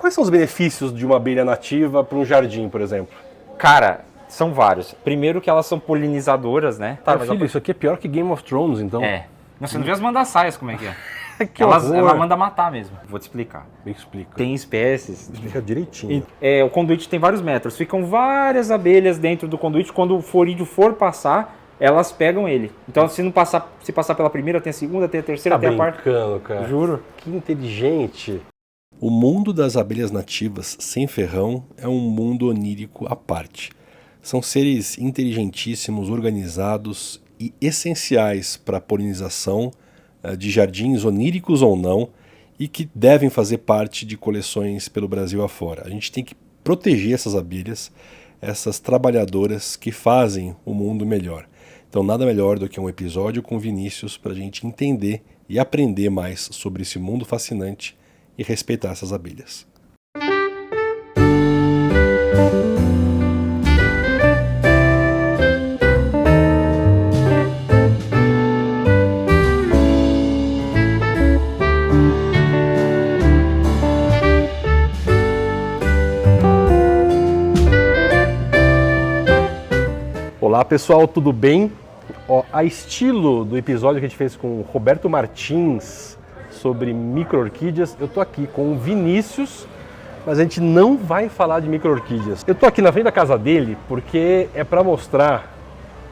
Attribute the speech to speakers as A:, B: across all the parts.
A: Quais são os benefícios de uma abelha nativa para um jardim, por exemplo?
B: Cara, são vários. Primeiro que elas são polinizadoras, né?
A: Tá, filho, isso aqui é pior que Game of Thrones, então.
B: É. Não, você não viu as mandar-saias como é que é?
A: horror.
B: Ela manda matar mesmo. Vou te explicar.
A: Me explica.
B: Tem espécies.
A: Explica direitinho.
B: O conduíte tem vários metros. Ficam várias abelhas dentro do conduíte. Quando o florídeo for passar, elas pegam ele. Então, se passar pela primeira, tem a segunda, tem a terceira, tem a quarta.
A: Cara.
B: Juro.
A: Que inteligente. O mundo das abelhas nativas sem ferrão é um mundo onírico à parte. São seres inteligentíssimos, organizados e essenciais para a polinização de jardins oníricos ou não, e que devem fazer parte de coleções pelo Brasil afora. A gente tem que proteger essas abelhas, essas trabalhadoras que fazem o mundo melhor. Então nada melhor do que um episódio com Vinícius para a gente entender e aprender mais sobre esse mundo fascinante e respeitar essas abelhas. Olá pessoal, tudo bem? A estilo do episódio que a gente fez com o Roberto Martins sobre micro-orquídeas, eu tô aqui com o Vinícius, mas a gente não vai falar de micro-orquídeas. Eu tô aqui na frente da casa dele porque é para mostrar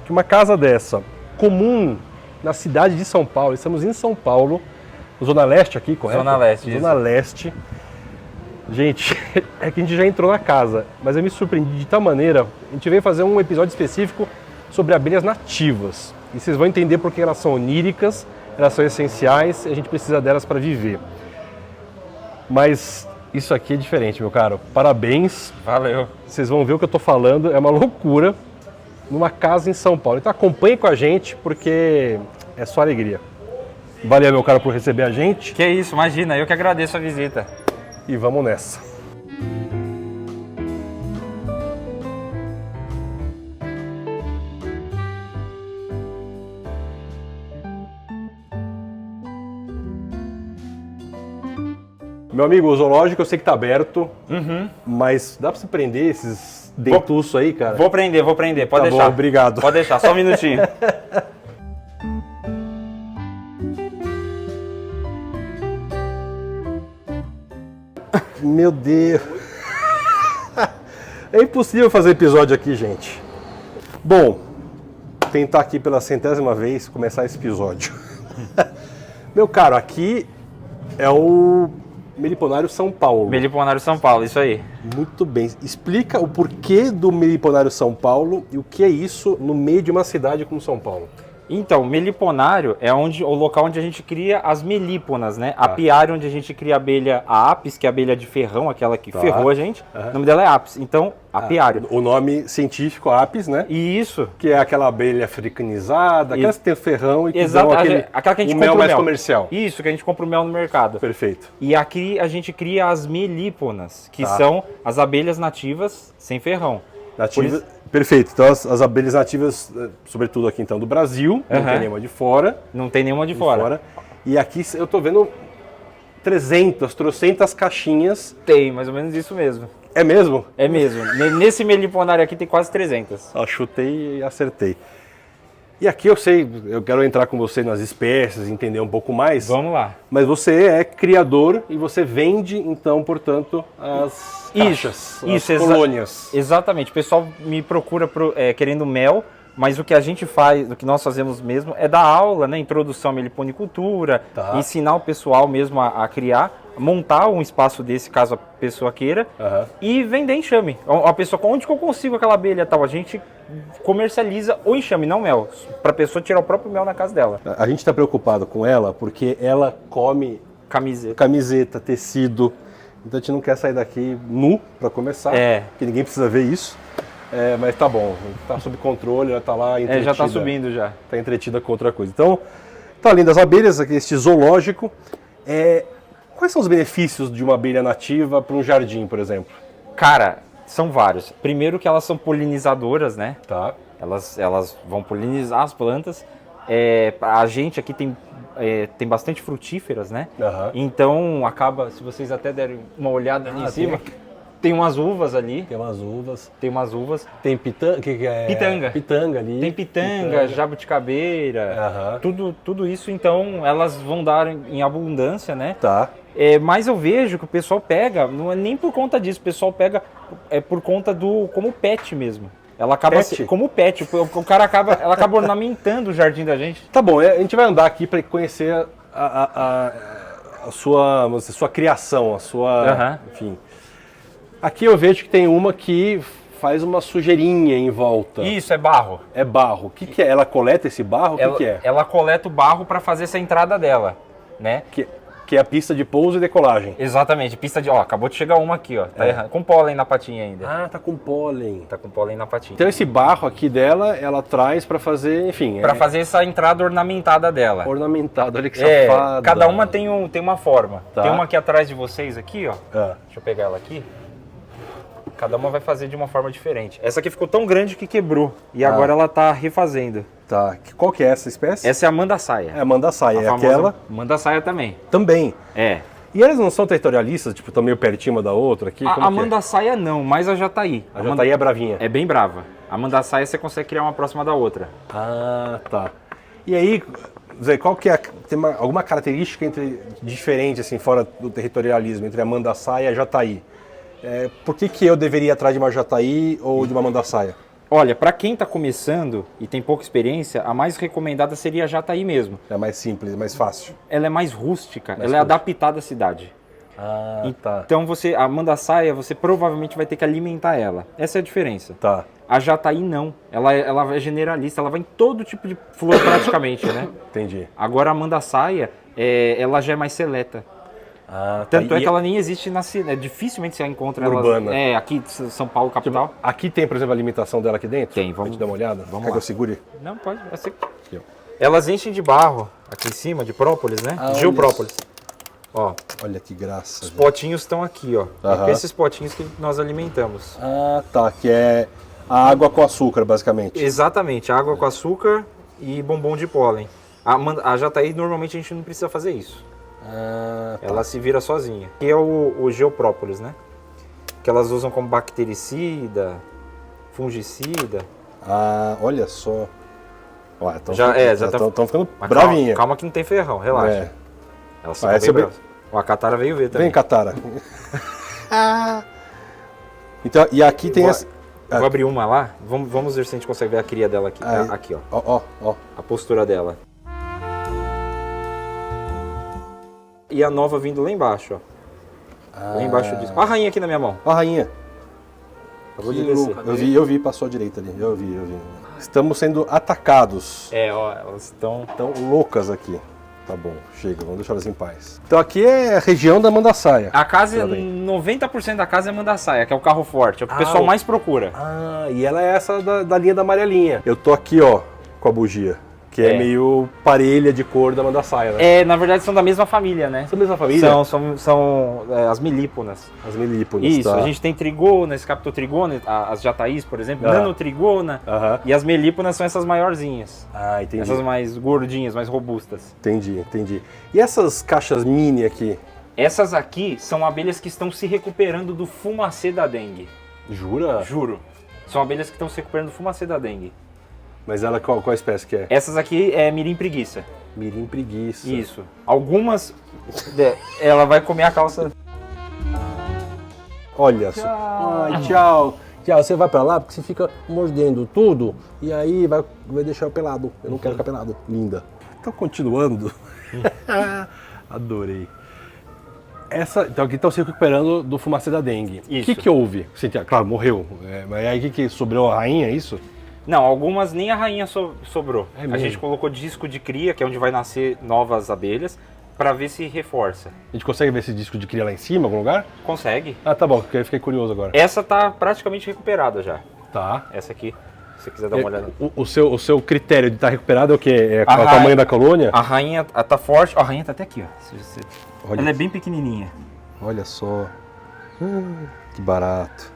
A: que uma casa dessa, comum na cidade de São Paulo, estamos em São Paulo, Zona Leste aqui, correto?
B: Zona Leste,
A: Zona Leste. Gente, é que a gente já entrou na casa, mas eu me surpreendi de tal maneira, a gente veio fazer um episódio específico sobre abelhas nativas. E vocês vão entender porque elas são oníricas, elas são essenciais e a gente precisa delas para viver. Mas isso aqui é diferente, meu caro. Parabéns.
B: Valeu.
A: Vocês vão ver o que eu estou falando, é uma loucura numa casa em São Paulo. Então acompanhe com a gente porque é só alegria. Valeu, meu caro, por receber a gente.
B: Que isso, imagina, eu que agradeço a visita.
A: E vamos nessa. Meu amigo, o zoológico eu sei que tá aberto, mas dá pra você prender esses dentuços aí, cara?
B: Vou prender, pode
A: Tá
B: deixar.
A: bom, obrigado.
B: Pode deixar, só um minutinho.
A: Meu Deus. É impossível fazer episódio aqui, gente. Bom, tentar aqui pela 100ª vez começar esse episódio. Meu caro, aqui é o Meliponário São Paulo.
B: Meliponário São Paulo, isso aí.
A: Muito bem. Explica o porquê do Meliponário São Paulo e o que é isso no meio de uma cidade como São Paulo.
B: Então, meliponário é o local onde a gente cria as melíponas, né? Apiário, onde a gente cria a abelha Apis, que é a abelha de ferrão, aquela que ferrou a gente. O nome dela é Apis. Então, apiário.
A: O nome científico Apis, né?
B: E isso.
A: Que é aquela abelha africanizada, aquela que tem ferrão e que
B: Exato,
A: dão aquele
B: aquela que a gente
A: mel
B: compra
A: mais comercial.
B: Isso, que a gente compra o mel no mercado.
A: Perfeito.
B: E aqui a gente cria as melíponas, que são as abelhas nativas sem ferrão.
A: Perfeito. Então as abelhas nativas, sobretudo aqui então do Brasil, não tem nenhuma de fora.
B: Não tem nenhuma de fora.
A: E aqui eu tô vendo 300 caixinhas.
B: Tem, mais ou menos isso mesmo.
A: É mesmo?
B: É mesmo. Nesse meliponário aqui tem quase 300.
A: Chutei e acertei. E aqui eu quero entrar com você nas espécies, entender um pouco mais.
B: Vamos lá.
A: Mas você é criador e você vende, então, portanto, as caixas, as colônias.
B: Exatamente. O pessoal me procura querendo mel, mas o que a gente faz, o que nós fazemos mesmo, é dar aula, né? Introdução à meliponicultura, ensinar o pessoal mesmo a criar, montar um espaço desse, caso a pessoa queira, e vender enxame. A pessoa, onde que eu consigo aquela abelha tal? A gente comercializa o enxame, não mel, para a pessoa tirar o próprio mel na casa dela.
A: A gente está preocupado com ela porque ela come camiseta, tecido, então a gente não quer sair daqui nu para começar, porque ninguém precisa ver isso. Mas tá bom, tá sob controle, ela tá lá entretida.
B: Já tá subindo já.
A: Tá entretida com outra coisa. Então, tá além das abelhas, aqui este zoológico. Quais são os benefícios de uma abelha nativa para um jardim, por exemplo?
B: Cara, são vários. Primeiro que elas são polinizadoras, né?
A: Tá.
B: Elas vão polinizar as plantas. A gente aqui tem tem bastante frutíferas, né?
A: Aham.
B: Então acaba, se vocês até derem uma olhada ali em cima, tem umas uvas ali.
A: Tem umas uvas.
B: Tem umas uvas.
A: Tem pitanga, que é?
B: Pitanga.
A: Pitanga ali.
B: Tem pitanga, jabuticabeira, tudo isso, então elas vão dar em abundância, né?
A: Tá.
B: Mas eu vejo que o pessoal pega, não é nem por conta disso, o pessoal pega por conta do como pet mesmo. Ela acaba como pet, ela acaba ornamentando o jardim da gente.
A: Tá bom, a gente vai andar aqui para conhecer a sua criação, a sua, enfim. Aqui eu vejo que tem uma que faz uma sujeirinha em volta.
B: Isso, é barro.
A: É barro. O que é? Ela coleta esse barro? O que é?
B: Ela coleta o barro para fazer essa entrada dela, né?
A: Que é a pista de pouso e decolagem.
B: Exatamente, pista de... Ó, acabou de chegar uma aqui, ó. Tá errado. Com pólen na patinha ainda.
A: Ah, tá com pólen.
B: Tá com pólen na patinha.
A: Então esse barro aqui dela, ela traz para fazer, enfim...
B: Para fazer essa entrada ornamentada dela.
A: Ornamentada, olha que safada.
B: Cada uma tem uma forma.
A: Tá.
B: Tem uma aqui atrás de vocês aqui, ó.
A: Ah.
B: Deixa eu pegar ela aqui. Cada uma vai fazer de uma forma diferente. Essa aqui ficou tão grande que quebrou. E agora ela tá refazendo.
A: Tá. Qual que é essa espécie?
B: Essa é a mandaçaia.
A: É a mandaçaia. É
B: famosa
A: aquela...
B: mandaçaia também.
A: Também.
B: É.
A: E elas não são territorialistas? Tipo, estão meio pertinho uma da outra aqui?
B: A mandaçaia não, mas a jataí.
A: A jataí é bravinha.
B: É bem brava. A mandaçaia você consegue criar uma próxima da outra.
A: Ah, tá. E aí, Zé, qual que é alguma característica diferente, assim, fora do territorialismo, entre a mandaçaia e a jataí? Por que eu deveria ir atrás de uma jataí ou de uma mandaçaia?
B: Olha, para quem está começando e tem pouca experiência, a mais recomendada seria a jataí mesmo.
A: É mais simples, mais fácil.
B: Ela é mais rústica, ela é adaptada à cidade.
A: Ah, tá.
B: Então a mandaçaia, você provavelmente vai ter que alimentar ela. Essa é a diferença.
A: Tá.
B: A jataí não. Ela é generalista, ela vai em todo tipo de flor praticamente, né?
A: Entendi.
B: Agora a mandaçaia, ela já é mais seleta.
A: Ah,
B: Tanto é que ela nem existe na cidade. Dificilmente você encontra ela.
A: Urbana.
B: Aqui em São Paulo, capital.
A: Tipo, aqui tem, por exemplo, a alimentação dela aqui dentro?
B: Tem, vamos
A: te dar uma olhada?
B: Vamos
A: Quer
B: lá.
A: que eu segure?
B: Não, pode.
A: Aqui, ó.
B: Elas enchem de barro aqui em cima, de própolis, né? Geoprópolis. Ó,
A: olha que graça.
B: os potinhos estão aqui, ó.
A: Aham.
B: É esses potinhos que nós alimentamos.
A: Ah, tá. Que é a água com açúcar, basicamente.
B: Exatamente, água com açúcar e bombom de pólen. A jataí, normalmente, a gente não precisa fazer isso.
A: Ah, tá.
B: Ela se vira sozinha. Que é o geoprópolis, né? Que elas usam como bactericida, fungicida.
A: Ah, olha só. Olha,
B: Já
A: estão ficando
B: Mas
A: bravinha.
B: calma que não tem ferrão, relaxa.
A: É.
B: Elas ficam bem bravas. Ó, a Catara veio ver também.
A: Vem, Catara. Então, e aqui tem essa...
B: Eu vou abrir uma lá, vamos ver se a gente consegue ver a cria dela aqui.
A: Aí.
B: Aqui, ó.
A: Ó.
B: A postura dela. E a nova vindo lá embaixo, ó. Lá embaixo disso. Ó a rainha aqui na minha mão.
A: Ó a rainha.
B: Acabou de descer.
A: Eu vi, passou à direita ali. Eu vi. Estamos sendo atacados.
B: Ó, elas estão...
A: Estão loucas aqui. Tá bom, chega, vamos deixar elas em paz. Então aqui é a região da mandaçaia.
B: A casa, 90% da casa é mandaçaia, que é o carro forte, é o que o pessoal mais procura.
A: Ah, e ela é essa da linha da amarelinha. Eu tô aqui, ó, com a bugia, que é meio parelha de cor da mandaçaia, né?
B: Na verdade são da mesma família, né?
A: São da mesma família?
B: São as milíponas.
A: As milíponas,
B: isso,
A: tá.
B: a gente tem trigona, esse captotrigona, as jataís, por exemplo, nanotrigona, e as melíponas são essas maiorzinhas.
A: Ah, entendi.
B: Essas mais gordinhas, mais robustas.
A: Entendi. E essas caixas mini aqui?
B: Essas aqui são abelhas que estão se recuperando do fumacê da dengue.
A: Jura?
B: Juro. São abelhas que estão se recuperando do fumacê da dengue.
A: Mas ela, qual espécie que é?
B: Essas aqui é mirim preguiça.
A: Mirim preguiça.
B: Isso. Algumas, ela vai comer a calça.
A: Olha só. Ai, tchau. Tchau, você vai pra lá porque você fica mordendo tudo e aí vai deixar eu pelado. Eu não quero ficar pelado. Linda. Então, continuando. Adorei. Então aqui estão se recuperando do fumacê da dengue.
B: Isso.
A: O que houve? Claro, morreu. Mas aí o que sobrou? A rainha, é isso?
B: Não, algumas nem a rainha sobrou.
A: É
B: a
A: mesmo?
B: gente colocou disco de cria, que é onde vai nascer novas abelhas, para ver se reforça.
A: A gente consegue ver esse disco de cria lá em cima, em algum lugar?
B: Consegue.
A: Ah, tá bom, porque eu fiquei curioso agora.
B: Essa tá praticamente recuperada já.
A: Tá.
B: Essa aqui, se você quiser dar uma olhada.
A: O seu critério de estar recuperado é o quê? É o tamanho da colônia?
B: A rainha tá forte. Ó, a rainha tá até aqui, ó.
A: Olha.
B: Ela é bem pequenininha.
A: Olha só. Que barato.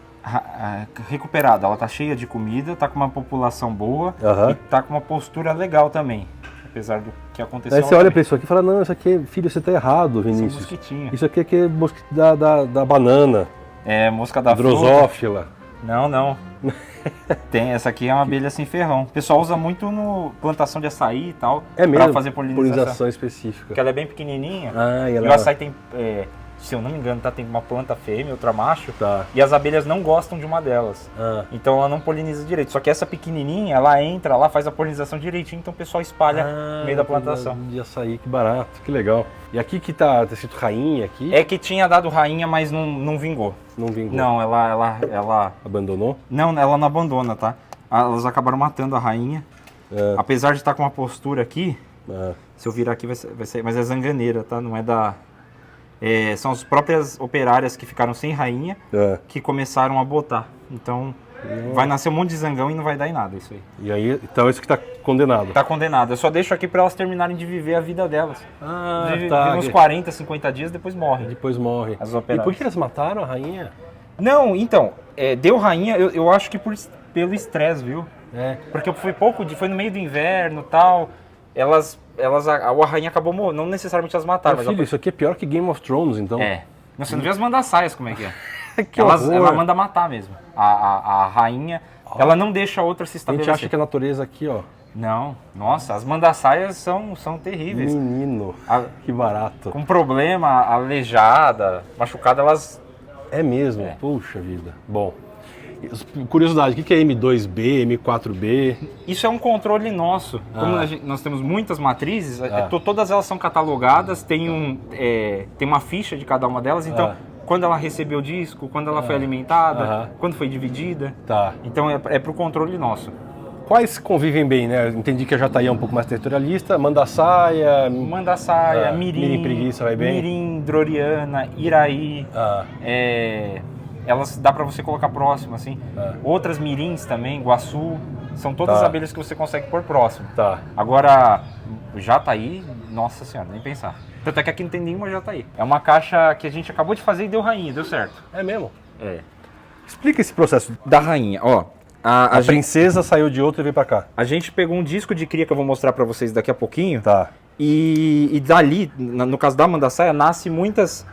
B: Recuperada, ela tá cheia de comida, tá com uma população boa
A: Aham.
B: e tá com uma postura legal também. apesar do que aconteceu.
A: Aí você olha pra isso aqui e fala, não, isso aqui, filho, você tá errado, Vinícius.
B: Isso é mosquitinha.
A: Isso aqui é mosquito da banana.
B: É, mosca da
A: Drosófila.
B: Não. Tem, essa aqui é uma abelha sem ferrão. O pessoal usa muito no plantação de açaí e tal.
A: É mesmo?
B: Pra fazer polinização
A: específica.
B: Porque ela é bem pequenininha.
A: Ah,
B: e o açaí tem, se eu não me engano, tem uma planta fêmea, outra macho.
A: Tá.
B: E as abelhas não gostam de uma delas. Então ela não poliniza direito. Só que essa pequenininha, ela entra lá, faz a polinização direitinho, então o pessoal espalha no meio da plantação.
A: De açaí, que barato, que legal. E aqui que tá escrito rainha aqui?
B: É que tinha dado rainha, mas não vingou.
A: Não vingou?
B: Não, ela...
A: Abandonou?
B: Não, ela não abandona, tá? Elas acabaram matando a rainha. Apesar de estar com uma postura aqui, se eu virar aqui vai ser... Mas é zanganeira, tá? Não é da... são as próprias operárias que ficaram sem rainha que começaram a botar. Então, vai nascer um monte de zangão e não vai dar em nada isso aí.
A: E aí, então isso que tá condenado?
B: Tá condenado. Eu só deixo aqui para elas terminarem de viver a vida delas. Vive uns 40, 50 dias, depois morrem.
A: Depois morre.
B: As operárias.
A: E por que elas mataram a rainha?
B: Não, então, deu rainha, eu acho que pelo estresse, viu? Porque foi no meio do inverno e tal, a rainha acabou morrendo, não necessariamente elas mataram.
A: Filho, isso aqui é pior que Game of Thrones, então.
B: Você não viu as mandar-saias como é que é?
A: Horror.
B: Ela manda matar mesmo. A rainha, ela não deixa a outra se
A: A
B: estabelecer.
A: gente acha que a natureza aqui, ó.
B: Não, nossa, as mandar-saias são terríveis.
A: Menino, que barato.
B: Com problema, aleijada, machucada, elas...
A: É mesmo? Puxa vida. Bom, curiosidade, o que é M2B, M4B?
B: Isso é um controle nosso. Como nós temos muitas matrizes, todas elas são catalogadas, tem uma ficha de cada uma delas, então quando ela recebeu o disco, quando ela foi alimentada, quando foi dividida.
A: Tá.
B: Então é pro controle nosso.
A: Quais convivem bem, né? Entendi que a Jataí é um pouco mais territorialista, Mandaçaia...
B: Mirim,
A: Preguiça vai bem?
B: Mirim, Droriana, Iraí, elas dá para você colocar próximo, assim. Outras mirins também, Guaçu, são todas abelhas que você consegue pôr próximo.
A: Tá.
B: Agora, Jataí, nossa senhora, nem pensar. Tanto é que aqui não tem nenhuma Jataí. É uma caixa que a gente acabou de fazer e deu rainha, deu certo.
A: É mesmo?
B: É.
A: Explica esse processo.
B: Da rainha, ó.
A: A princesa saiu de outra e veio pra cá.
B: A gente pegou um disco de cria que eu vou mostrar pra vocês daqui a pouquinho.
A: Tá.
B: E dali, no caso da mandassaia, nasce muitas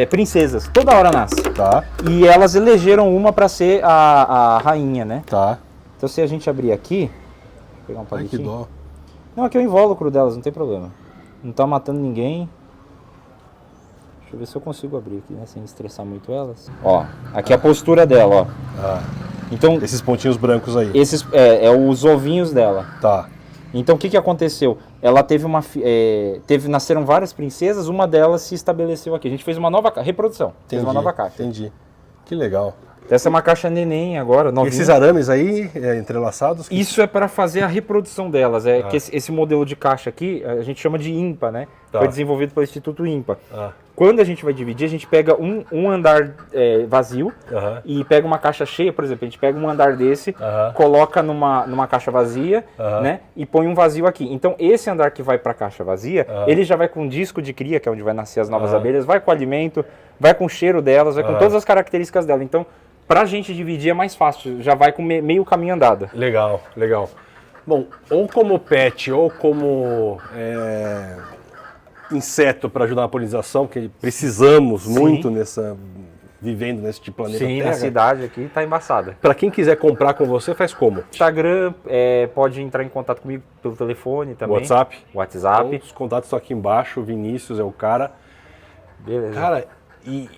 B: princesas. Toda hora nasce.
A: Tá.
B: E elas elegeram uma pra ser a rainha, né?
A: Tá.
B: Então se a gente abrir aqui... Vou pegar um
A: Ai,
B: palitinho.
A: que dó.
B: Não, aqui é o invólucro delas, não tem problema. Não tá matando ninguém. Deixa eu ver se eu consigo abrir aqui, né? Sem estressar muito elas. Ó, aqui é a postura dela, ó. Então,
A: esses pontinhos brancos aí.
B: Esses os ovinhos dela.
A: Tá.
B: Então o que aconteceu? Ela teve nasceram várias princesas, uma delas se estabeleceu aqui. A gente fez uma nova reprodução. Fez uma nova caixa.
A: Entendi. Que legal.
B: Essa é uma caixa neném agora, novinha.
A: E esses arames aí, entrelaçados?
B: Isso é para fazer a reprodução delas. Que esse modelo de caixa aqui, a gente chama de INPA, né?
A: Tá.
B: Foi desenvolvido pelo Instituto INPA. Quando a gente vai dividir, a gente pega um andar vazio e pega uma caixa cheia, por exemplo, a gente pega um andar desse, coloca numa caixa vazia, né? E põe um vazio aqui. Então esse andar que vai para a caixa vazia, ele já vai com um disco de cria, que é onde vai nascer as novas abelhas, vai com o alimento, vai com o cheiro delas, vai com todas as características dela. Então, pra gente dividir é mais fácil, já vai com meio caminho andado.
A: Legal, legal. Bom, ou como pet, ou como inseto para ajudar na polinização, porque precisamos muito vivendo nesse planeta Terra.
B: Sim, na cidade aqui tá embaçada.
A: Para quem quiser comprar com você, faz como?
B: Instagram, pode entrar em contato comigo pelo telefone também.
A: WhatsApp?
B: WhatsApp.
A: Então, os contatos estão aqui embaixo, o Vinícius é o cara.
B: Beleza.
A: Cara, e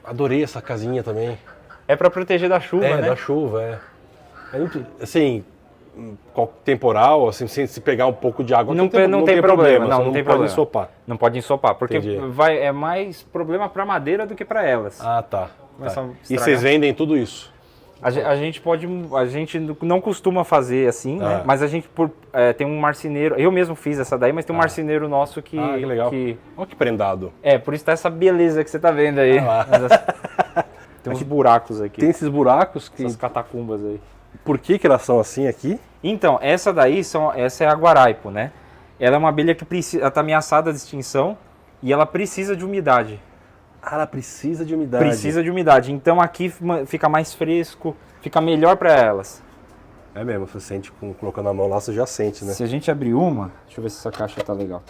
A: adorei essa casinha também.
B: É para proteger da chuva, né?
A: Da chuva, assim, temporal, assim, se pegar um pouco de água,
B: não tem problema. Não tem
A: pode
B: problema.
A: ensopar.
B: Não pode ensopar, porque é mais problema para madeira do que para elas.
A: Ah, tá. E
B: Estragar.
A: vocês vendem tudo isso?
B: A gente não costuma fazer assim, né? Mas a gente tem um marceneiro, eu mesmo fiz essa daí, mas tem um marceneiro nosso que...
A: que legal. Olha que prendado.
B: Por isso tá essa beleza que você tá vendo aí. Tem uns buracos aqui.
A: Tem esses buracos?
B: Essas catacumbas aí.
A: Por que elas são assim aqui?
B: Então, essa é a guaraipo, né? Ela é uma abelha que ela tá ameaçada de extinção e ela precisa de umidade.
A: Ela precisa de umidade.
B: Precisa de umidade. Então aqui fica mais fresco, fica melhor para elas.
A: É mesmo, você sente, colocando a mão lá, você já sente, né?
B: Se a gente abrir uma, deixa eu ver se essa caixa tá legal.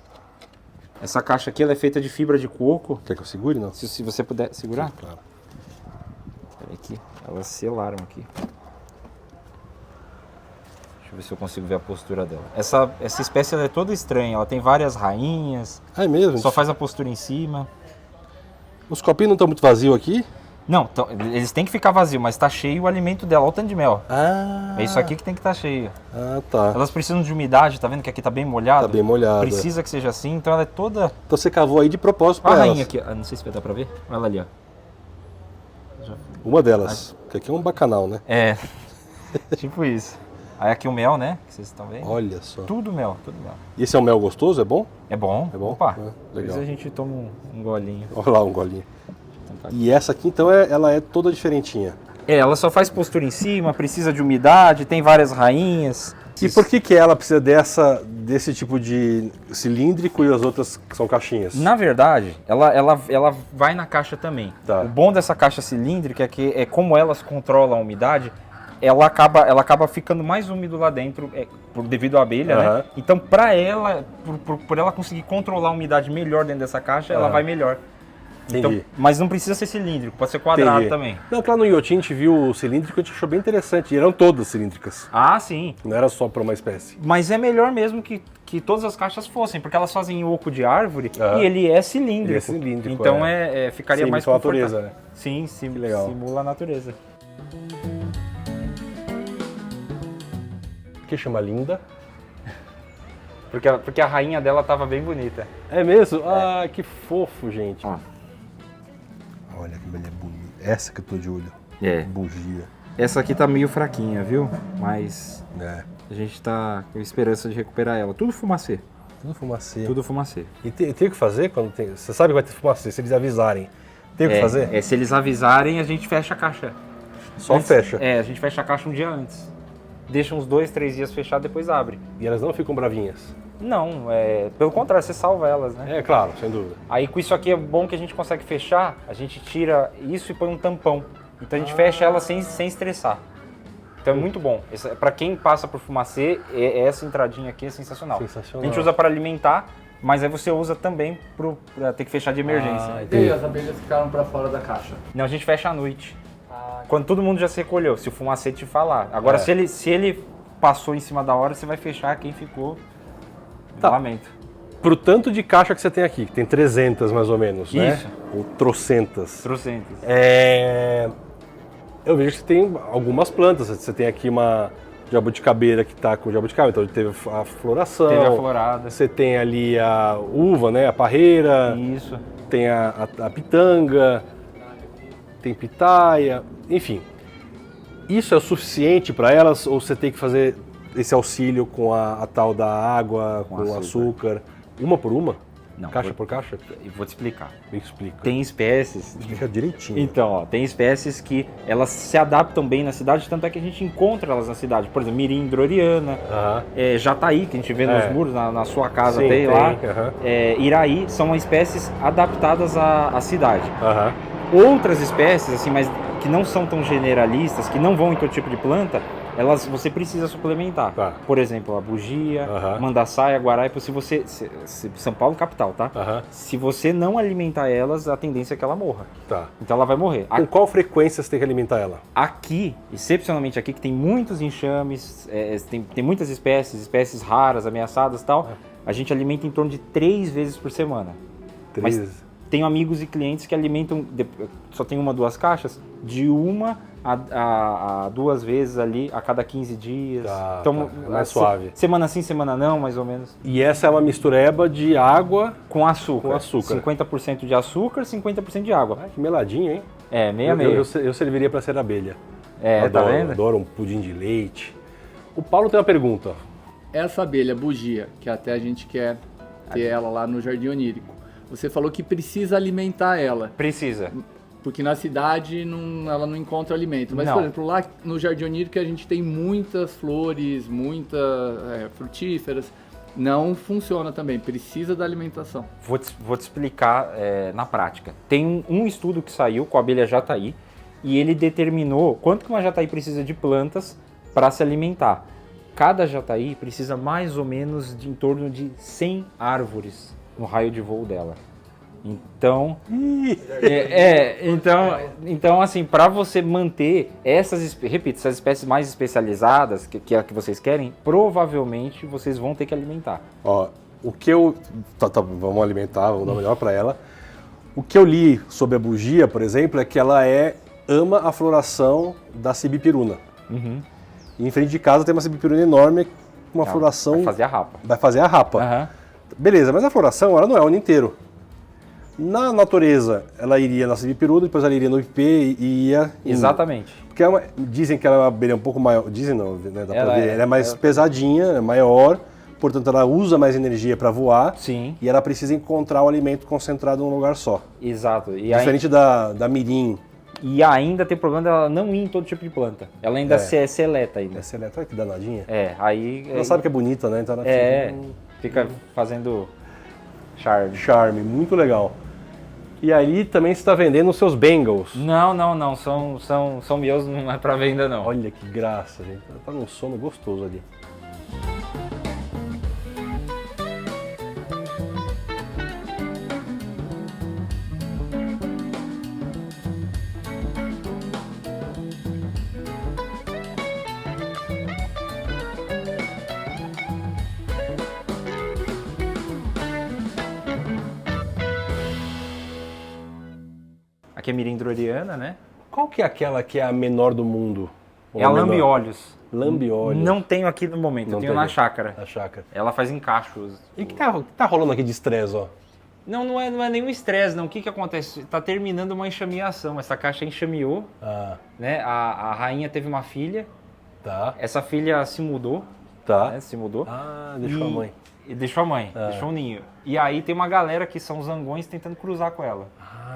B: Essa caixa aqui ela é feita de fibra de coco.
A: Quer que eu segure, não?
B: Se você puder segurar.
A: Sim, claro.
B: Peraí aqui, elas selaram aqui. Deixa eu ver se eu consigo ver a postura dela. Essa espécie ela é toda estranha, ela tem várias rainhas.
A: Ah, é mesmo?
B: Só faz a postura em cima.
A: Os copinhos não estão muito vazios aqui?
B: Não, eles têm que ficar vazios, mas tá cheio o alimento dela. Olha o tanto de mel.
A: Ah.
B: É isso aqui que tem que estar cheio.
A: Ah, tá.
B: Elas precisam de umidade, tá vendo que aqui tá bem molhado?
A: Tá bem molhado.
B: Precisa que seja assim, então ela é toda...
A: Então você cavou aí de propósito pra
B: Olha a
A: elas.
B: rainha aqui, não sei se vai dar pra ver. Olha ela ali, ó.
A: Uma delas, que aqui é um bacanal, né?
B: É, tipo isso. Aí aqui o mel, né, que vocês estão vendo.
A: Olha só.
B: Tudo mel, tudo mel.
A: E esse é um mel gostoso, é bom?
B: É bom?
A: É bom?
B: Opa,
A: É, legal.
B: depois a gente toma um golinho.
A: Olha lá um golinho. E essa aqui, então, ela é toda diferentinha.
B: É, ela só faz postura em cima, precisa de umidade, tem várias rainhas.
A: E por que ela precisa desse tipo de cilíndrico e as outras são caixinhas?
B: Na verdade, ela vai na caixa também.
A: Tá.
B: O bom dessa caixa cilíndrica é que, como elas controlam a umidade, ela acaba ficando mais úmido lá dentro, devido à abelha, né? Então, para ela, por ela conseguir controlar a umidade melhor dentro dessa caixa, ela vai melhor. Então, mas não precisa ser cilíndrico, pode ser quadrado também.
A: Não, claro, no Iotim a gente viu o cilíndrico e a gente achou bem interessante. E eram todas cilíndricas.
B: Ah, sim.
A: Não era só para uma espécie.
B: Mas é melhor mesmo que todas as caixas fossem, porque elas fazem oco de árvore e ele é cilíndrico.
A: Ele é cilíndrico,
B: então ficaria mais confortável.
A: A natureza, né?
B: Sim,
A: legal.
B: Simula a natureza.
A: Que chama Linda.
B: Porque a rainha dela tava bem bonita.
A: É mesmo? Ah, que fofo, gente.
B: Ó.
A: Olha que beleza bonita. Essa que eu tô de olho.
B: É.
A: Bugia.
B: Essa aqui tá meio fraquinha, viu? Mas
A: a
B: gente tá com esperança de recuperar ela. Tudo fumacê.
A: Tudo fumacê.
B: Tudo fumacê.
A: E tem o que fazer quando tem... Você sabe que vai ter fumacê, se eles avisarem. Tem o que fazer?
B: Se eles avisarem, a gente fecha a caixa.
A: Só fecha?
B: A gente fecha a caixa um dia antes. Deixa uns 2, 3 dias fechado, depois abre.
A: E elas não ficam bravinhas?
B: Não, pelo contrário, você salva elas, né?
A: É, claro, sem dúvida.
B: Aí com isso aqui é bom que a gente consegue fechar, a gente tira isso e põe um tampão. Então a gente fecha ela sem estressar. Então é muito bom. Para quem passa por fumacê, essa entradinha aqui é sensacional.
A: Sensacional.
B: A gente usa para alimentar, mas aí você usa também para ter que fechar de emergência.
C: E aí as abelhas ficaram para fora da caixa?
B: Não, a gente fecha à noite. Quando todo mundo já se recolheu, se o fumacê te falar. Agora, se ele passou em cima da hora, você vai fechar quem ficou. Lamento.
A: Pro tanto de caixa que você tem aqui, que tem 300 mais ou menos, né?
B: Isso.
A: Ou trocentas.
B: Trocentas.
A: Eu vejo que você tem algumas plantas. Você tem aqui uma jabuticabeira que tá com jabuticabeira, então teve a floração.
B: Teve a florada.
A: Você tem ali a uva, né? A parreira.
B: Isso.
A: Tem a pitanga. Tem pitaia. Enfim. Isso é o suficiente para elas ou você tem que fazer esse auxílio com a tal da água, com açúcar? Uma por uma?
B: Não.
A: Caixa por caixa?
B: Eu vou te explicar.
A: Me explica.
B: Tem espécies...
A: Explica direitinho.
B: Então, tem espécies que elas se adaptam bem na cidade, tanto é que a gente encontra elas na cidade. Por exemplo, mirim droriana, jataí, que a gente vê nos muros, na sua casa tem lá. Iraí, são espécies adaptadas à cidade. Outras espécies, assim, mas que não são tão generalistas, que não vão em todo tipo de planta, você precisa suplementar. Por exemplo, a bugia, mandaçaia, guaraipa, São Paulo capital, tá? Se você não alimentar elas, a tendência é que ela morra. Então ela vai morrer.
A: Com qual frequência você tem que alimentar ela?
B: Aqui, excepcionalmente aqui, que tem muitos enxames, tem muitas espécies raras, ameaçadas e tal, a gente alimenta em torno de 3 vezes por semana.
A: 3
B: Mas tenho amigos e clientes que alimentam, só tem 1, 2 caixas, de 1 a 2 vezes ali a cada 15 dias. Então,
A: é mais suave.
B: Semana sim, semana não, mais ou menos.
A: E essa é uma mistureba de água
B: com açúcar. 50%
A: Com
B: de açúcar, 50% de água.
A: Que meladinho, hein?
B: Meio.
A: Eu serviria para ser abelha.
B: Tá vendo?
A: Adoro um pudim de leite. O Paulo tem uma pergunta.
C: Essa abelha bugia, que até a gente quer ter ela lá no Jardim Onírico, você falou que precisa alimentar ela.
B: Precisa.
C: Porque na cidade ela não encontra alimento. Mas, por exemplo, lá no Jardim Onírico a gente tem muitas flores, muitas frutíferas. Não funciona também, precisa da alimentação.
B: Vou te explicar na prática. Tem um estudo que saiu com a abelha jataí e ele determinou quanto que uma jataí precisa de plantas para se alimentar. Cada jataí precisa mais ou menos de em torno de 100 árvores no raio de voo dela. Então, então assim, para você manter essas espécies mais especializadas, que é a que vocês querem, provavelmente vocês vão ter que alimentar.
A: Ó, o que eu... vamos alimentar, vamos dar melhor para ela. O que eu li sobre a bugia, por exemplo, é que ela ama a floração da sibipiruna.
B: Uhum.
A: E em frente de casa tem uma sibipiruna enorme, uma floração...
B: Vai fazer a rapa.
A: Vai fazer a rapa.
B: Uhum.
A: Beleza, mas a floração ela não é o ano inteiro. Na natureza, ela iria na sibipiruna, depois ela iria no ipê e ia...
B: Exatamente.
A: Porque dizem que ela é uma abelha um pouco maior... Dizem não, né? Dá pra ver. Ela é mais pesadinha, é maior, portanto ela usa mais energia para voar.
B: Sim.
A: E ela precisa encontrar o alimento concentrado num lugar só.
B: Exato. E
A: diferente da mirim.
B: E ainda tem problema dela não ir em todo tipo de planta. Ela ainda é seleta ainda.
A: É seleta, olha que danadinha.
B: Aí...
A: Ela sabe que é bonita, né? Então ela
B: fica fazendo charme.
A: Charme, muito legal. E aí também você está vendendo os seus Bengals.
B: Não. São meus, não é para venda não.
A: Olha que graça, gente. Tá num sono gostoso ali.
B: Aqui é mirim droriana, né?
A: Qual que é aquela que é a menor do mundo?
B: É a lambiolhos.
A: Lambiolhos.
B: Não tenho aqui no momento, eu tenho na chácara.
A: Na chácara.
B: Ela faz em cachos.
A: E o que tá rolando aqui de estresse, ó?
B: Não é nenhum estresse, não. O que acontece? Tá terminando uma enxameação. Essa caixa enxameou, né? A rainha teve uma filha.
A: Tá.
B: Essa filha se mudou.
A: Tá.
B: Né? Se mudou.
A: Deixou a mãe.
B: E deixou a mãe, deixou o ninho. E aí tem uma galera que são zangões tentando cruzar com ela.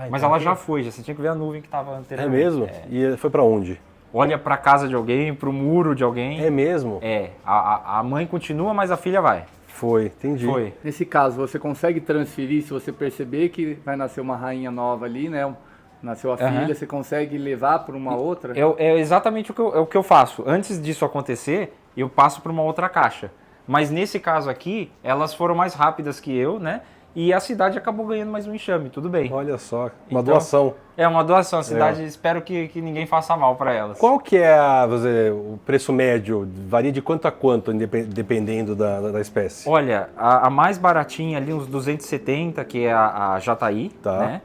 B: Mas ela já foi, você tinha que ver a nuvem que estava anteriormente.
A: É mesmo? E foi pra onde?
B: Olha pra casa de alguém, pro muro de alguém.
A: É mesmo?
B: A mãe continua, mas a filha vai.
A: Foi, entendi.
B: Foi.
C: Nesse caso, você consegue transferir, se você perceber que vai nascer uma rainha nova ali, né? Nasceu a filha, você consegue levar para uma outra?
B: É exatamente o que eu faço. Antes disso acontecer, eu passo para uma outra caixa. Mas nesse caso aqui, elas foram mais rápidas que eu, né? E a cidade acabou ganhando mais um enxame, tudo bem.
A: Olha só, uma doação.
B: É uma doação, a cidade, espero que ninguém faça mal para elas.
A: Qual que é o preço médio? Varia de quanto a quanto, dependendo da espécie?
B: Olha, a mais baratinha ali, uns 270, que é a jataí,
A: tá.
B: Né?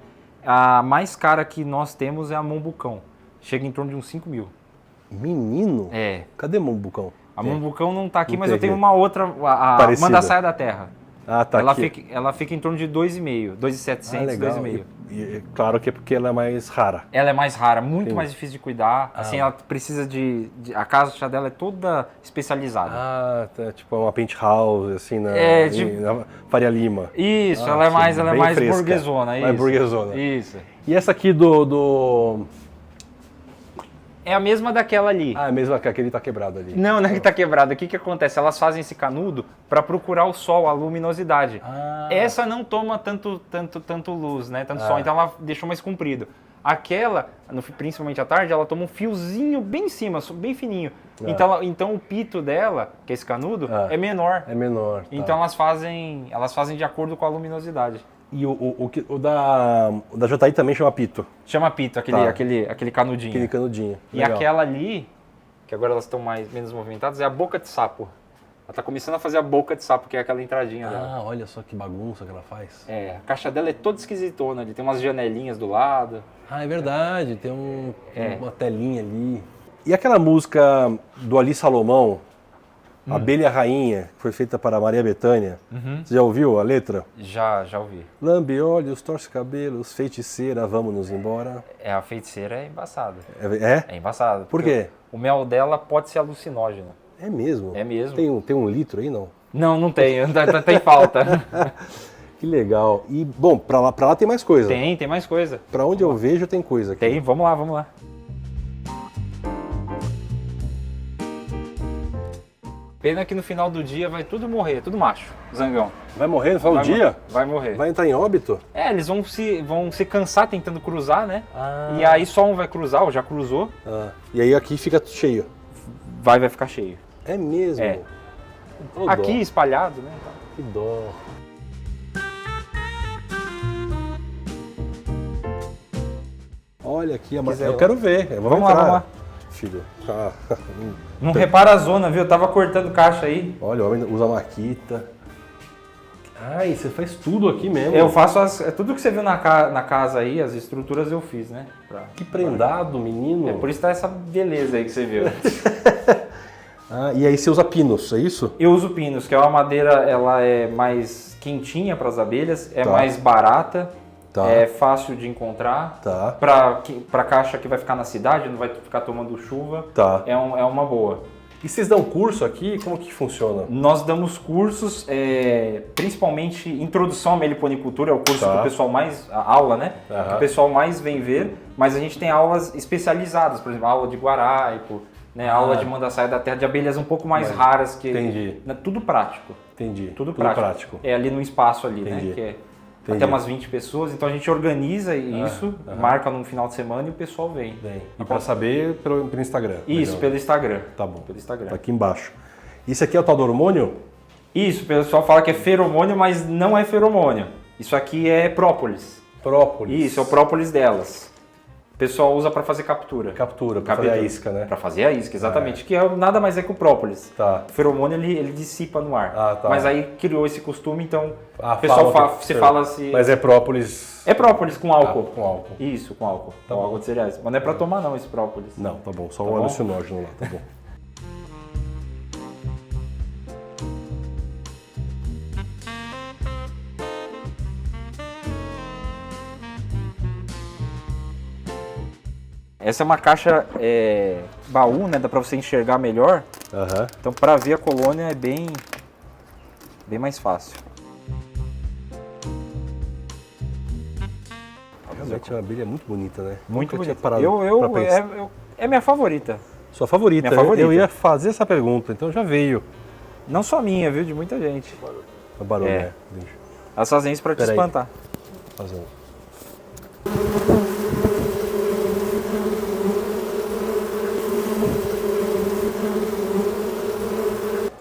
B: A mais cara que nós temos é a mambucão. Chega em torno de uns 5 mil.
A: Menino? Cadê mambucão?
B: A mambucão não tá aqui, mas eu tenho uma outra, a Mandaçaia da Terra.
A: Tá aqui.
B: Ela fica em torno de 2,5, 2,700, 2,5.
A: Claro que é porque ela é mais rara.
B: Ela é mais rara, muito mais difícil de cuidar. Assim, ela precisa a caixa dela é toda especializada.
A: Tá, tipo uma penthouse, assim, na Faria Lima.
B: Isso, ela é mais
A: fresca.
B: burguesona.
A: Mais burguesona.
B: Isso.
A: E essa aqui do...
B: É a mesma daquela ali.
A: É a mesma que aquele tá quebrado ali.
B: Não é que tá quebrado. O que acontece? Elas fazem esse canudo para procurar o sol, a luminosidade. Essa não toma tanto luz, né? Tanto sol, então ela deixou mais comprido. Aquela, principalmente à tarde, ela toma um fiozinho bem em cima, bem fininho. Então o pito dela, que é esse canudo, é menor.
A: É menor. Tá.
B: Então elas fazem de acordo com a luminosidade.
A: E o da Jataí também chama pito?
B: Chama pito, aquele canudinho.
A: Aquele canudinho.
B: E aquela ali, que agora elas estão menos movimentadas, é a boca de sapo. Ela tá começando a fazer a boca de sapo, que é aquela entradinha dela.
A: Olha só que bagunça que ela faz.
B: A caixa dela é toda esquisitona ali, tem umas janelinhas do lado.
A: É verdade, tem uma telinha ali. E aquela música do Ali Salomão, Abelha Rainha, que foi feita para Maria Bethânia. Você já ouviu a letra?
B: Já ouvi.
A: Lambe olhos, torce cabelos, feiticeira, vamos nos embora.
B: A feiticeira é embaçada.
A: É?
B: É embaçada.
A: Por quê?
B: O mel dela pode ser alucinógeno.
A: É mesmo?
B: É mesmo.
A: Tem um litro aí, não?
B: Não tem, tem falta.
A: Que legal. E, bom, pra lá tem mais coisa.
B: Tem mais coisa.
A: Pra onde eu vejo tem coisa aqui.
B: Tem, vamos lá. Pena que no final do dia vai tudo morrer, tudo macho, zangão.
A: Vai morrer no final do dia?
B: Vai morrer.
A: Vai entrar em óbito?
B: Eles vão se cansar tentando cruzar, né? E aí só um vai cruzar, ou já cruzou.
A: E aí aqui fica cheio.
B: vai ficar cheio.
A: É mesmo?
B: É.
A: Ô,
B: Aqui
A: dó.
B: espalhado, né?
A: Que dó. Olha aqui, eu quero ver. Eu vou
B: Vamos lá,
A: entrar.
B: vamos lá.
A: Filho.
B: Não repara a zona, viu? Eu tava cortando caixa aí.
A: Olha, o homem usa maquita. Ai, você faz tudo aqui mesmo.
B: Eu faço tudo que você viu na casa aí, as estruturas eu fiz, né?
A: Que prendado, menino.
B: É por isso tá essa beleza aí que você viu.
A: E aí você usa pinos, é isso?
B: Eu uso pinos, que é uma madeira, ela é mais quentinha para as abelhas, é
A: Tá.
B: mais barata,
A: Tá.
B: é fácil de encontrar.
A: Tá.
B: Para caixa que vai ficar na cidade, não vai ficar tomando chuva,
A: Tá.
B: é uma boa.
A: E vocês dão curso aqui? Como que funciona?
B: Nós damos cursos, principalmente introdução à meliponicultura, é o curso
A: Tá.
B: que o pessoal mais, a aula, né?
A: Aham.
B: Que o pessoal mais vem ver, mas a gente tem aulas especializadas, por exemplo, aula de guaraipo, né? Aula de mandaçaia da terra, de abelhas um pouco mais raras que...
A: Entendi.
B: Tudo prático.
A: Entendi.
B: Tudo prático. É ali no espaço ali,
A: Entendi.
B: né? Que é
A: Entendi.
B: até umas 20 pessoas, então a gente organiza isso, marca num final de semana e o pessoal vem.
A: Bem, e para saber pelo Instagram.
B: Isso,
A: Legal.
B: pelo Instagram.
A: Tá bom.
B: Pelo Instagram.
A: Tá aqui embaixo. Isso aqui é o tal do hormônio?
B: Isso, o pessoal fala que é feromônio, mas não é feromônio. Isso aqui é própolis.
A: Própolis.
B: Isso, é o própolis delas. O pessoal usa para fazer captura.
A: Captura, para fazer a isca, né?
B: Para fazer a isca, exatamente. Que nada mais é que o própolis.
A: Tá.
B: O feromônio ele dissipa no ar.
A: Ah, tá.
B: Mas aí criou esse costume, então
A: Ah,
B: o pessoal
A: fala que-
B: você fala assim.
A: Mas é própolis...
B: É própolis com álcool.
A: com álcool.
B: Isso, com álcool.
A: Tá
B: com
A: bom.
B: álcool de cereais. Mas não é pra tomar não esse própolis.
A: Não, tá bom. Só
B: Tá
A: o
B: bom?
A: alucinógeno lá, tá bom.
B: Essa é uma caixa baú, né? Dá pra você enxergar melhor.
A: Aham.
B: Então pra ver a colônia é bem mais fácil.
A: Realmente a abelha é muito bonita, né?
B: Muito
A: Nunca tinha
B: bonito.
A: parado pra pensar.
B: É minha favorita.
A: Sua favorita.
B: Minha favorita.
A: Eu ia fazer essa pergunta, então já veio.
B: Não só minha, viu? De muita gente.
A: O barulho,
B: É.
A: né? Deixa
B: Elas fazem isso pra te
A: Peraí.
B: espantar.
A: eu fazer um.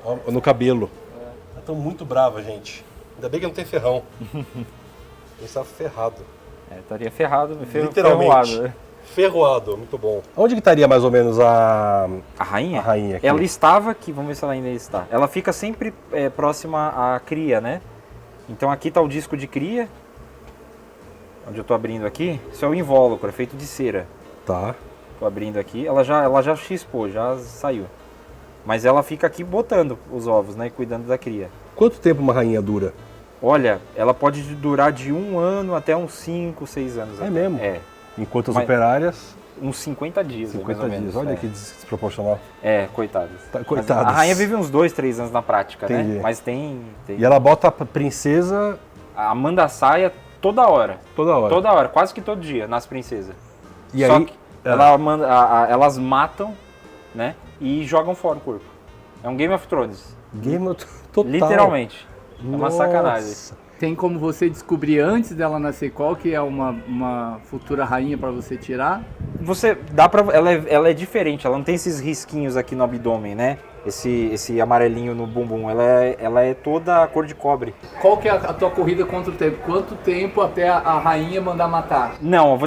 A: Ó, no cabelo. Elas estão muito bravas, gente. Ainda bem que não tem ferrão. Eu estava ferrado.
B: Estaria ferrado,
A: Literalmente.
B: ferroado, né?
A: Ferroado, muito bom. Onde que estaria mais ou menos a
B: A rainha?
A: A rainha aqui.
B: Ela estava aqui, vamos ver se ela ainda está. Ela fica sempre próxima à cria, né? Então aqui está o disco de cria, onde eu estou abrindo aqui. Isso é o invólucro, é feito de cera.
A: Tá.
B: Estou abrindo aqui, ela já chispou, já saiu. Mas ela fica aqui botando os ovos, né? Cuidando da cria.
A: Quanto tempo uma rainha dura?
B: Olha, ela pode durar de 1 ano até uns 5, 6 anos.
A: É
B: até.
A: mesmo?
B: É,
A: Enquanto as
B: Mas-
A: operárias,
B: uns 50 dias. mais
A: 50
B: ou
A: dias.
B: menos,
A: Olha
B: é.
A: que desproporcional.
B: Coitadas.
A: Tá,
B: Mas
A: coitadas.
B: a rainha vive uns 2, 3 anos na prática,
A: Entendi.
B: né? Mas tem
A: E ela bota a princesa
B: a mandaçaia toda hora.
A: toda hora.
B: Toda hora, quase que todo dia, nas princesas.
A: E
B: Só
A: aí,
B: que elas matam, né? E jogam fora o corpo. É um Game of Thrones.
A: Game of total.
B: Literalmente. É uma
A: Nossa.
B: sacanagem.
C: Tem como você descobrir antes dela nascer qual que é uma futura rainha para você tirar?
B: Você ela é diferente, ela não tem esses risquinhos aqui no abdômen, né? Esse amarelinho no bumbum, ela é toda cor de cobre.
C: Qual que é a tua corrida contra o tempo? Quanto tempo até a rainha mandar matar?
B: Não,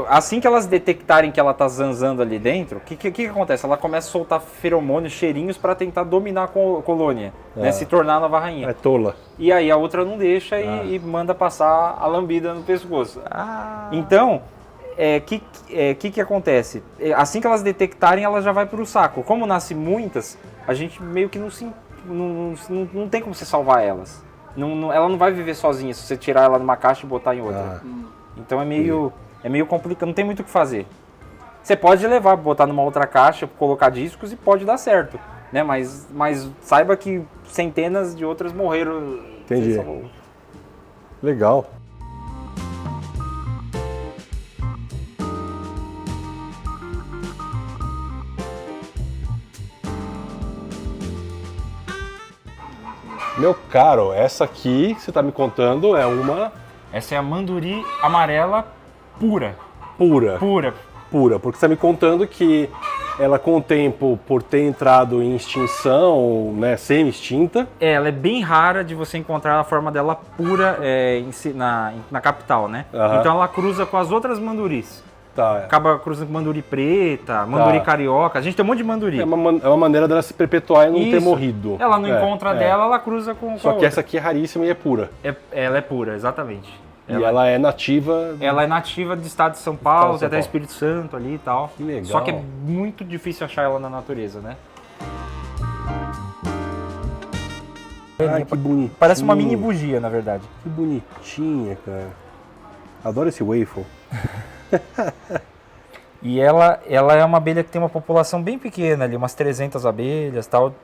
B: assim que elas detectarem que ela tá zanzando ali dentro, o que acontece? Ela começa a soltar feromônios, cheirinhos para tentar dominar a colônia, né? Se tornar a nova rainha.
A: É tola.
B: E aí a outra não deixa e manda passar a lambida no pescoço. Então, que acontece? Assim que elas detectarem, ela já vai pro saco. Como nasce muitas, a gente meio que não tem como você salvar elas. Ela não vai viver sozinha se você tirar ela numa caixa e botar em outra. Então é meio complicado, não tem muito o que fazer. Você pode levar, botar numa outra caixa, colocar discos e pode dar certo, né? Mas saiba que centenas de outras morreram.
A: Entendi.
B: Sem salvar.
A: Legal. Meu caro, essa aqui que você está me contando é uma
B: Essa é a manduri amarela pura.
A: pura.
B: Pura.
A: Pura, porque você está me contando que ela com o tempo, por ter entrado em extinção, né, semi-extinta.
B: Ela é bem rara de você encontrar a forma dela pura na capital, né? Então ela cruza com as outras manduris.
A: Tá.
B: Acaba cruzando com manduri preta, manduri carioca. A gente tem um monte de manduri.
A: É uma maneira dela se perpetuar e não ter morrido.
B: Ela não encontra dela, ela cruza com
A: Só
B: a
A: que
B: outra.
A: essa aqui é raríssima e é pura.
B: Ela é pura, exatamente.
A: E ela é nativa...
B: Ela é nativa do estado de São Paulo, tem até Espírito Santo ali e tal.
A: Que legal.
B: Só que é muito difícil achar ela na natureza, né?
A: Que bonitinha.
B: Parece uma mini bugia, na verdade.
A: Que bonitinha, cara. Adoro esse waffle.
B: E ela é uma abelha que tem uma população bem pequena ali, umas 300 abelhas e tal.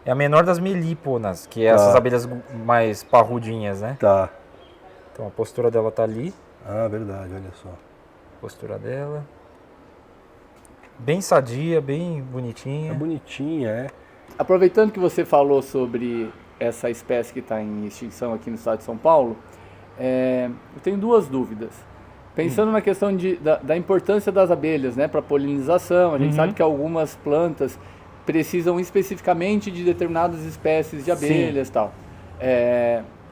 B: É a menor das melíponas, que é essas abelhas mais parrudinhas, né?
A: Tá.
B: Então a postura dela tá ali.
A: Ah, verdade, olha só.
B: Postura dela. Bem sadia, bem bonitinha.
A: É bonitinha, é.
C: Aproveitando que você falou sobre essa espécie que está em extinção aqui no estado de São Paulo, eu tenho duas dúvidas. Pensando na questão da importância das abelhas, né, para polinização, a gente sabe que algumas plantas precisam especificamente de determinadas espécies de abelhas e tal.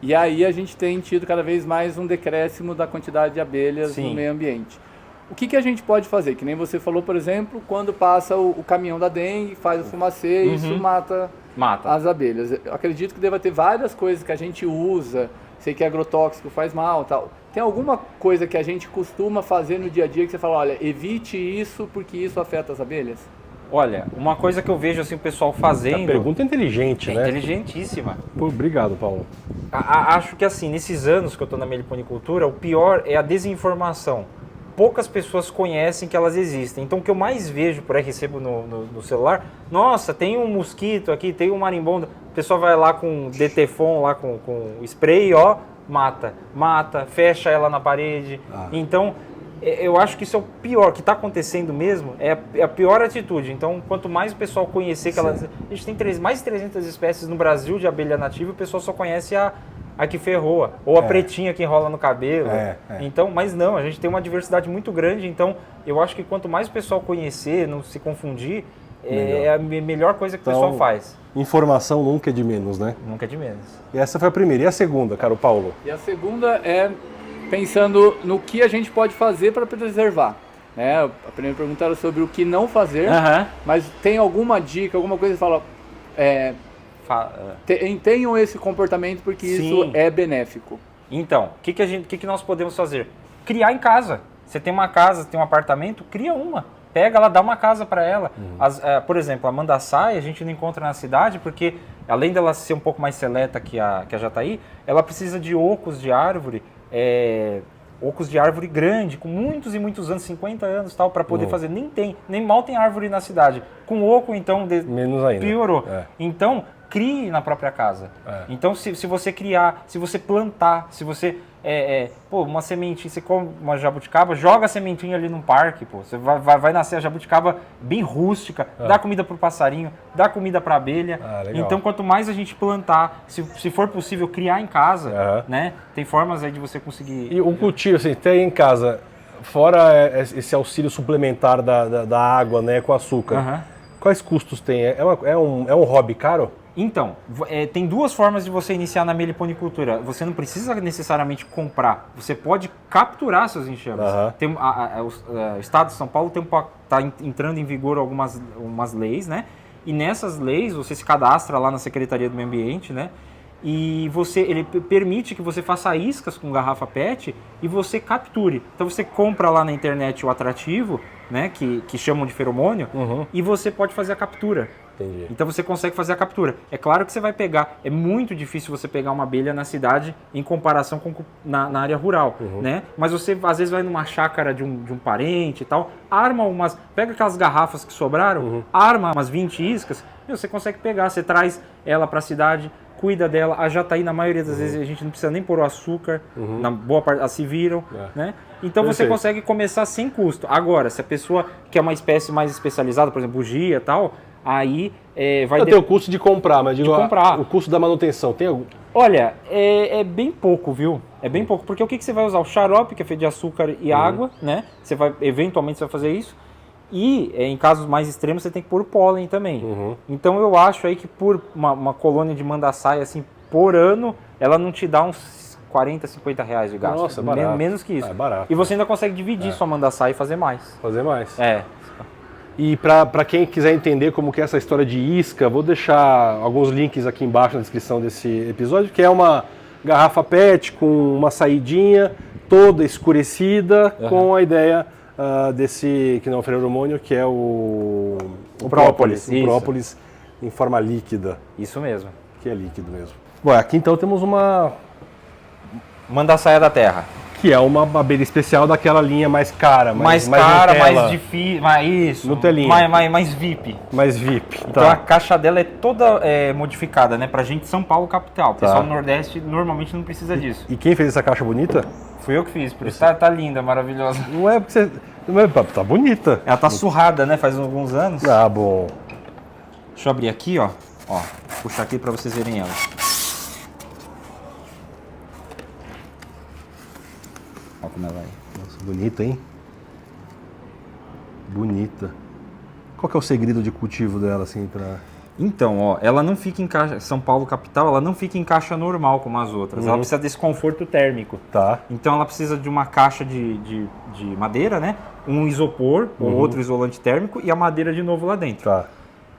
C: E aí a gente tem tido cada vez mais um decréscimo da quantidade de abelhas no meio ambiente. O que a gente pode fazer? Que nem você falou, por exemplo, quando passa o caminhão da dengue, faz o fumacê, isso mata as abelhas. Eu acredito que deva ter várias coisas que a gente usa, sei que agrotóxico faz mal, tal. Tem alguma coisa que a gente costuma fazer no dia a dia que você fala, olha, evite isso porque isso afeta as abelhas?
B: Olha, uma coisa que eu vejo assim o pessoal fazendo...
A: A pergunta é inteligente, né?
B: Inteligentíssima.
A: Pô, obrigado, Paulo.
B: Acho que assim, nesses anos que eu estou na meliponicultura, o pior é a desinformação. Poucas pessoas conhecem que elas existem. Então o que eu mais vejo, por aí recebo no celular, nossa, tem um mosquito aqui, tem um marimbondo. O pessoal vai lá com DTFON, lá com spray, ó, mata, fecha ela na parede. Então... eu acho que isso é o pior, que está acontecendo mesmo, é a pior atitude. Então, quanto mais o pessoal conhecer que elas... A gente tem mais de 300 espécies no Brasil de abelha nativa, o pessoal só conhece a que ferroa, ou a pretinha que enrola no cabelo. Então, mas não, a gente tem uma diversidade muito grande, então eu acho que quanto mais o pessoal conhecer, não se confundir, é a melhor coisa que o pessoal faz.
A: Informação nunca é de menos, né?
B: Nunca é de menos.
A: E essa foi a primeira. E a segunda, caro Paulo?
C: E a segunda é... pensando no que a gente pode fazer para preservar. Né? A primeira pergunta era sobre o que não fazer, mas tem alguma dica, alguma coisa que fala, tenham esse comportamento porque isso é benéfico.
B: Então, o que nós podemos fazer? Criar em casa. Você tem uma casa, tem um apartamento, cria uma. Pega ela, dá uma casa para ela. Por exemplo, a mandaçaia a gente não encontra na cidade porque, além dela ser um pouco mais seleta que a jataí, ela precisa de ocos de árvore, ocos de árvore grande, com muitos e muitos anos, 50 anos tal, para poder fazer. Nem mal tem árvore na cidade. Com oco, então,
A: menos ainda.
B: Piorou. Então, crie na própria casa. Então, se você criar, se você plantar, se você... uma sementinha, você come uma jabuticaba, joga a sementinha ali num parque, você vai nascer a jabuticaba bem rústica, dá comida pro passarinho, dá comida pra abelha. Então, quanto mais a gente plantar, se for possível, criar em casa, né? Tem formas aí de você conseguir...
A: E o cultivo, assim, ter em casa, fora esse auxílio suplementar da água, né, com açúcar, quais custos tem? É um hobby caro?
B: Então, tem duas formas de você iniciar na meliponicultura. Você não precisa necessariamente comprar, você pode capturar seus enxames. O Estado de São Paulo está entrando em vigor algumas leis, né? E nessas leis você se cadastra lá na Secretaria do Meio Ambiente, né? E ele permite que você faça iscas com garrafa PET e você capture. Então você compra lá na internet o atrativo, né? Que chamam de feromônio, e você pode fazer a captura.
A: Entendi.
B: Então você consegue fazer a captura. É claro que você vai pegar, é muito difícil você pegar uma abelha na cidade em comparação com na área rural, né? Mas você às vezes vai numa chácara de um parente e tal, pega aquelas garrafas que sobraram, arma umas 20 iscas, e você consegue pegar, você traz ela para a cidade, cuida dela. A jataí, na maioria das vezes, a gente não precisa nem pôr o açúcar, na boa parte, elas se viram, né? Então você consegue começar sem custo. Agora, se a pessoa quer uma espécie mais especializada, por exemplo, bugia e tal, aí vai...
A: Tem o custo de comprar, mas digo,
B: comprar.
A: O custo da manutenção, tem algum?
B: Olha, é bem pouco, viu? É bem pouco, porque o que você vai usar? O xarope, que é feito de açúcar e água, né? Eventualmente você vai fazer isso. E em casos mais extremos você tem que pôr pólen também. Então eu acho aí que por uma colônia de mandaçaia assim por ano, ela não te dá uns 40, 50 reais de gasto.
A: Nossa, é barato.
B: Menos que isso.
A: É barato.
B: E você ainda consegue dividir sua mandaçaia e fazer mais.
A: Fazer mais.
B: É.
A: E para quem quiser entender como que é essa história de isca, vou deixar alguns links aqui embaixo na descrição desse episódio, que é uma garrafa PET com uma saidinha toda escurecida, com a ideia desse que não é o feromônio, que é o própolis. O própolis em forma líquida.
B: Isso mesmo.
A: Que é líquido mesmo. Bom, aqui então temos uma
B: mandaçaia da terra.
A: Que é uma abelha especial daquela linha mais cara,
B: mais cara, mais difícil, isso,
A: Nutelinha.
B: mais VIP.
A: Mais VIP.
B: Então a caixa dela é toda modificada, né? Pra gente São Paulo capital. O pessoal do Nordeste normalmente não precisa disso.
A: E quem fez essa caixa bonita?
B: Fui eu que fiz, por isso tá linda, maravilhosa.
A: Não é porque você... Tá bonita.
B: Ela tá surrada, né? Faz alguns anos.
A: Ah, bom.
B: Deixa eu abrir aqui, ó. Ó, puxar aqui pra vocês verem ela. Olha como ela é.
A: Nossa, bonita, hein? Bonita. Qual que é o segredo de cultivo dela, assim, pra...
B: Então, ó, ela não fica em caixa, São Paulo capital, ela não fica em caixa normal como as outras. Ela precisa desse conforto térmico.
A: Tá.
B: Então ela precisa de uma caixa de madeira, né? Um isopor, ou outro isolante térmico e a madeira de novo lá dentro.
A: Tá.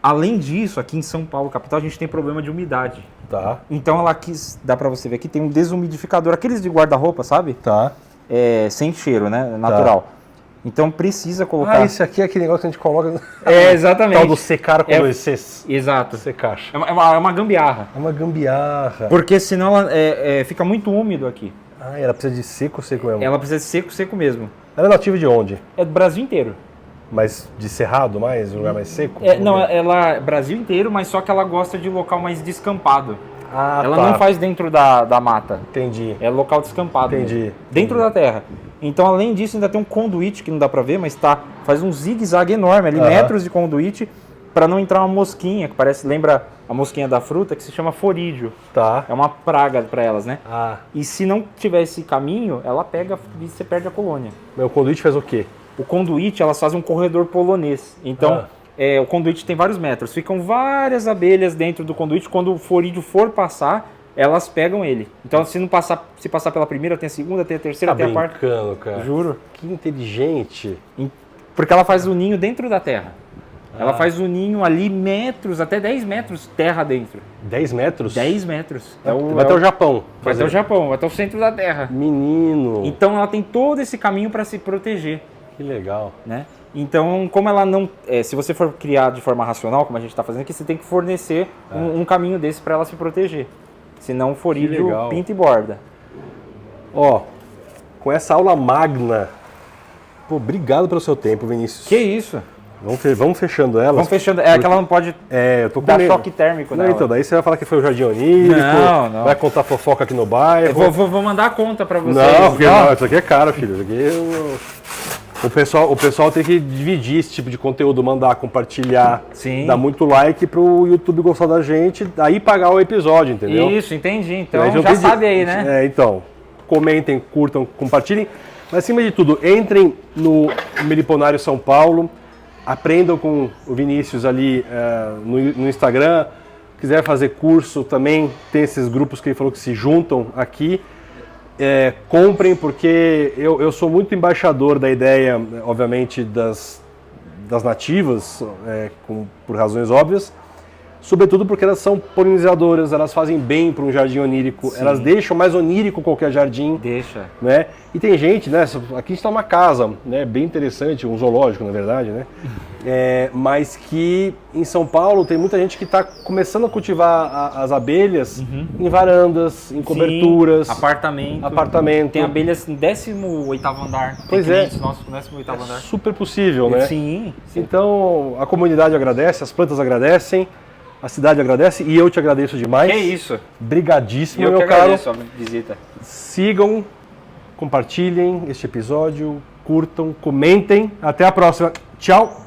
B: Além disso, aqui em São Paulo capital, a gente tem problema de umidade.
A: Tá.
B: Então ela aqui, dá pra você ver aqui, tem um desumidificador, aqueles de guarda-roupa, sabe?
A: Tá.
B: Sem cheiro, né? Natural. Tá. Então precisa colocar...
A: Ah, esse aqui é aquele negócio que a gente coloca...
B: exatamente.
A: Tal do secar com dois Cs.
B: Exato.
A: Secaixa.
B: É uma gambiarra.
A: É uma gambiarra.
B: Porque senão ela fica muito úmido aqui.
A: Ah, ela precisa de seco mesmo?
B: Ela precisa de seco mesmo.
A: Ela é nativa de onde?
B: É do Brasil inteiro.
A: Mas de cerrado mais? Um lugar mais seco?
B: Não, ela é Brasil inteiro, mas só que ela gosta de local mais descampado.
A: Ah,
B: ela não faz dentro da mata.
A: Entendi.
B: É local descampado.
A: Entendi.
B: Mesmo. Dentro da terra. Então, além disso, ainda tem um conduíte que não dá pra ver, mas faz um zigue-zague enorme ali, metros de conduíte, para não entrar uma mosquinha, que lembra a mosquinha da fruta, que se chama forídeo.
A: Tá.
B: É uma praga para elas, né?
A: Ah.
B: E se não tiver esse caminho, ela pega e você perde a colônia.
A: Meu conduíte faz o quê?
B: O conduíte, elas fazem um corredor polonês. Então, o conduíte tem vários metros. Ficam várias abelhas dentro do conduíte. Quando o forídeo for passar, elas pegam ele. Então, se passar pela primeira, tem a segunda, tem a terceira, tem a quarta.
A: Tá brincando, cara.
B: Juro.
A: Que inteligente.
B: Porque ela faz o ninho dentro da terra. Ela faz o ninho ali metros, até 10 metros terra dentro.
A: 10 metros?
B: 10 metros.
A: Vai até o Japão.
B: Vai até o Japão, vai até o centro da terra.
A: Menino.
B: Então ela tem todo esse caminho para se proteger.
A: Que legal.
B: Né? Então, como ela não... se você for criar de forma racional, como a gente está fazendo aqui, você tem que fornecer um caminho desse para ela se proteger. Senão o forídeo pinta e borda.
A: Ó, com essa aula magna... Pô, obrigado pelo seu tempo, Vinícius.
B: Que isso?
A: Vamos fechando ela.
B: Vamos fechando. É que ela não pode
A: eu tô com
B: dar
A: medo.
B: choque térmico nela.
A: Então, daí você vai falar que foi o Jardim Onírico.
B: Não.
A: Vai contar fofoca aqui no bairro.
B: Eu vou mandar a conta pra vocês.
A: Não, isso aqui é caro, filho. Isso aqui o pessoal tem que dividir esse tipo de conteúdo, mandar, compartilhar, dar muito like pro YouTube gostar da gente, aí pagar o episódio, entendeu?
B: Isso, entendi. Então já sabe aí, né?
A: Então, comentem, curtam, compartilhem. Mas acima de tudo, entrem no Meliponário São Paulo, aprendam com o Vinícius ali no Instagram. Quiser fazer curso também, tem esses grupos que ele falou que se juntam aqui. Comprem, porque eu sou muito embaixador da ideia, obviamente, das nativas, por razões óbvias. Sobretudo porque elas são polinizadoras, elas fazem bem para um jardim onírico, sim. Elas deixam mais onírico qualquer jardim.
B: Deixa.
A: Né? E tem gente, né? Aqui a gente está numa casa, né? Bem interessante, um zoológico na verdade, né? Mas que em São Paulo tem muita gente que está começando a cultivar as abelhas em varandas, em coberturas.
B: Sim, apartamento. Tem abelhas no 18º andar.
A: Pois
B: tem nossos no 18º andar.
A: Super possível, né?
B: Sim.
A: Então a comunidade agradece, as plantas agradecem. A cidade agradece e eu te agradeço demais.
B: Que isso.
A: Brigadíssimo,
B: meu caro. Eu que agradeço a visita.
A: Sigam, compartilhem este episódio, curtam, comentem. Até a próxima. Tchau.